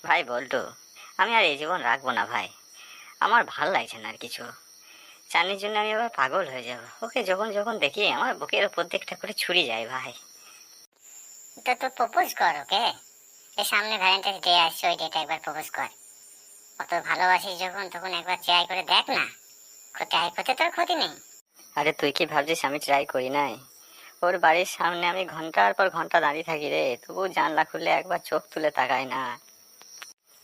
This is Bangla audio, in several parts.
ভাই বল্টু, আমি আর এই জীবন রাখবো না ভাই। আমার ভাল লাগছে না আর কিছু। চাঁদনির জন্য আমি আবার পাগল হয়ে যাব। ওকে যখন যখন দেখি আমার বুকের উপর দিয়ে একটা করে ছুরি যায় ভাই। তো তুই প্রপোজ কর ওকে। এই সামনে ভ্যালেন্টাইন্স ডে আসছে, ওই ডেটে একবার প্রপোজ কর। অত ভালোবাসিস যখন, তখন একবার ট্রাই করে দেখ না। ট্রাই করতে তোর ক্ষতি নেই। আরে তুই কি ভাবছিস আমি ট্রাই করি নাই? ওর বাড়ির সামনে আমি ঘন্টার পর ঘন্টা দাঁড়িয়ে থাকি রে, তবু জানলা খুলে একবার চোখ তুলে তাকাই না।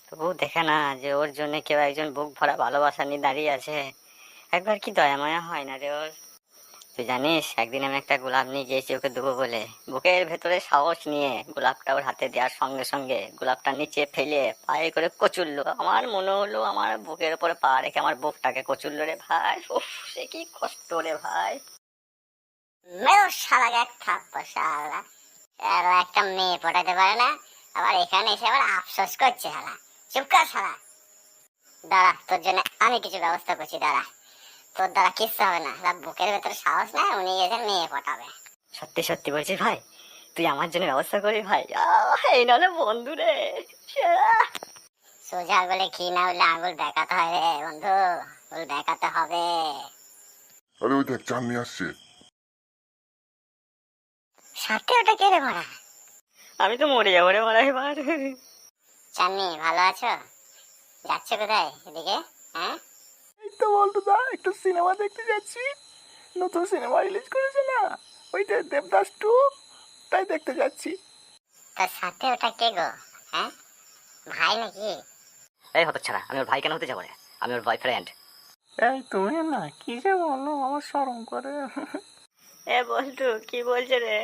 তবু দেখে না যে ওর জন্য কেউ একজন বুক ভরা ভালোবাসা নিয়ে দাঁড়িয়ে আছে। একবার কি দয়া মায়া হয় না রে ওর? তুই জানিস একদিন আমি একটা গোলাপ নিয়ে গিয়েছি ওকে দেবো বলে, বুকের ভেতরে সাহস নিয়ে গোলাপটা ওর হাতে দেওয়ার সঙ্গে সঙ্গে গোলাপটা নিচে ফেলে পায়ে করে কচুরলো। আমার মনে হলো আমার বুকের উপরে পা রেখে আমার বুকটাকে কচুরলো রে ভাই। উফ, সে কি কষ্ট রে ভাই। মেয়েও শালাকে এক থাপ্পড় শালা। শালা একটা মেয়ে পটাতে পারে না, আবার এখানে এসে আবার আফসোস করছে শালা। চুপ কর শালা। দাঁড়া, তোর জন্য আমি কিছু ব্যবস্থা করছি, দাঁড়া। তোর দ্বারা কিচ্ছু হবে না। শালা বুকের ভেতরে সাহস নাই, উনি গেছে মেয়ে পটাবে। সত্যি সত্যি বলছিস ভাই? তুই আমার জন্য ব্যবস্থা করি ভাই। এই নাহলে বন্ধু রে। সোজা আঙুলে ঘি না উঠলে আঙুল দেখাতে হয় রে বন্ধু। আঙুল দেখাতে হবে। আরে ওই দেখ চাঁদনি আসছে। সাথে ওটা কে রে মারা? আমি তো মরে যাবো রে মারা এবার। চাননি, ভালো আছো? যাচ্ছে কোথায় এদিকে? হ্যাঁ, এই তো বলতো দা, একটু সিনেমা দেখতে যাচ্ছি। নতুন সিনেমা রিলিজ করেছে না, ওইটা দেবদাস 2, তাই দেখতে যাচ্ছি। তার সাথে ওটা কে গো? হ্যাঁ, ভাই নাকি? এই হতচ্ছাড়া, আমি ওর ভাই কেন হতে যাবো রে? আমি ওর বয়ফ্রেন্ড। এই তুমি না কি যে বলো, আমার শরম করে। এ বল্টু কি বলছে রে?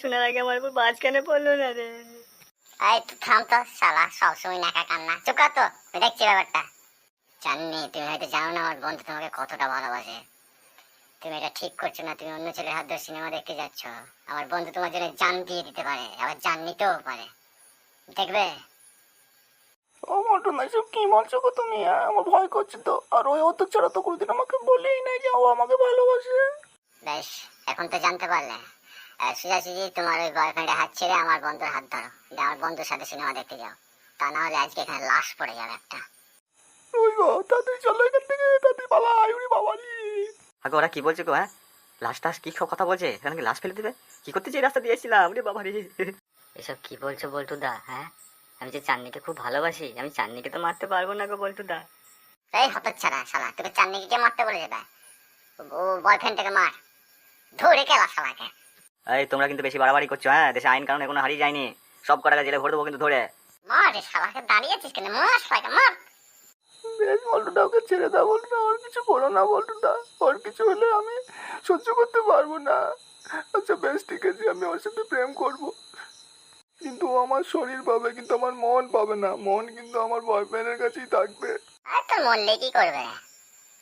শোনার আগে আমার উপর বাজ কেন পড়লো না রে? এই তুই থাম তো শালা, সবসময় নাকা কান্না। চুপ কর তো, আমি দেখছি ব্যাপারটা। চাননি, তুমি হয়তো জানো না আমার বন্ধু তোমাকে কতটা ভালোবাসে। তুমি এটা ঠিক করছো না, তুমি অন্য ছেলের হাত ধরে সিনেমা দেখতে যাচ্ছ। আমার বন্ধু তোমার জন্য জান দিয়ে দিতে পারে, আবার জান নিতেও পারে। দেখবে? ও মন্টু না, এসব কি বলছো গো তুমি? আমার ভয় করছে তো। আর ওই অত ছাড়া তো কোনোদিন আমাকে বলেই নাই যে ও আমাকে ভালোবাসে। বেশ, এখন তো জানতে পারলে। সোজাসুজি তোমার ওই বয়ফ্রেন্ডের হাত ছেড়ে আমার বন্ধুর হাত ধরো, দিয়ে আমার বন্ধুর সাথে সিনেমা দেখতে যাও। তা না হলে আজকে এখানে লাশ পড়ে যাবে একটা। ওই গো, তাড়াতাড়ি চলো এখান থেকে, তাড়াতাড়ি পালাই, উনি বাবালি। আগে ওরা কি বলছে গো? হ্যাঁ, লাশ টাশ কি সব কথা বলছে? এখানে কি লাশ ফেলে দিবে? কি করতে যে রাস্তা দিয়েছিলাম রে বাবা রে। এসব কি বলছো বল্টু দা? হ্যাঁ, আমি যে চাঁদনিকে খুব ভালোবাসি, আমি চাঁদনিকে তো মারতে পারবো না গো বল্টু দা। এই হতচ্ছাড়া শালা, তোকে চান্দিকে কে মারতে বলে যাবে? ও বয়ফ্রেন্ডটাকে মার, ধরে কেলা শালাকে। এই তোমরা কিন্তু বেশি বাড়াবাড়ি করছো। হ্যাঁ, দেশে আইন কানুন এখনো হারিয়ে যায়নি। সব কটাকে জেলে ভরে দেবো কিন্তু ধরে। মার রে শালাকে, দাঁড়িয়ে আছিস কেন? মার শালাকে, মার। বেশ বল্টুটা, ওকে ছেড়ে দাও বল্টুটা, ওর কিছু করো না বল্টুটা। ওর কিছু হলে আমি সহ্য করতে পারবো না। আচ্ছা বেশ, ঠিক আছে, আমি ওর সাথে প্রেম করব, কিন্তু ও আমার শরীর পাবে, কিন্তু আমার মন পাবে না। মন কিন্তু আমার বয়ফ্রেন্ডের কাছেই থাকবে। আর তোর মরলে কি করবে?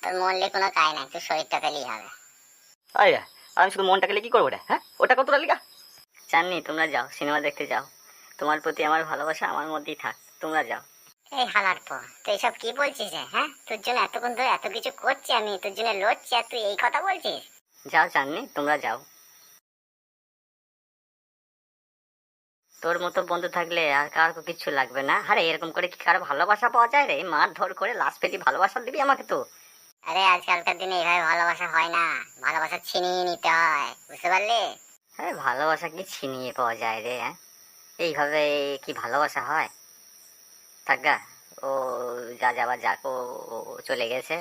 তোর মরলে কোনো কাজ নাই, তোর শরীরটা পেলেই হবে। আরে আমি শুধু মনটাকে নিয়ে কি করবো রে? হ্যাঁ, ওটা কতটা লিগা? চাঁদনি তোমরা যাও, সিনেমা দেখতে যাও। তোমার প্রতি আমার ভালোবাসা আমার মধ্যেই থাক, তোমরা যাও। এই হালার পর তুই এসব কি বলছিস রে? হ্যাঁ, তোর জন্য এতক্ষণ ধরে এত কিছু করছি, আমি তোর জন্য লড়ছি, আর তুই এই কথা বলছিস? যাও চাঁদনি, তোমরা যাও। তোর মতো বন্ধু থাকলে আর কার কিচ্ছু লাগবে না। আরে এরকম করে কি কারো ভালোবাসা পাওয়া যায় রে? মার ধর করে লাশ ফেলি ভালোবাসা দিবি আমাকে তো? আরে আজকালকার দিনে এইভাবে ভালোবাসা হয় না, ভালোবাসা ছিনিয়ে নিতে হয়, বুঝতে পারলি? আরে ভালোবাসা কি ছিনিয়ে পাওয়া যায় রে? হ্যাঁ, এইভাবে কি ভালোবাসা হয়? থাকগা, ও যা যাবার যাক, ও ও চলে গেছে।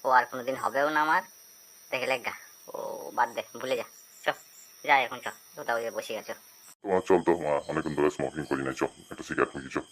ও আর কোনোদিন হবেও না আমার। দেখলে গা, ও বাদ দে, ভুলে যা। চ, যা এখন, চ কোথাও গিয়ে বসে গেছো। তোমার চল তো, অনেকক্ষণ ধরে স্মোকিং করি না, চল একটা সিগারেট নিয়ে চল।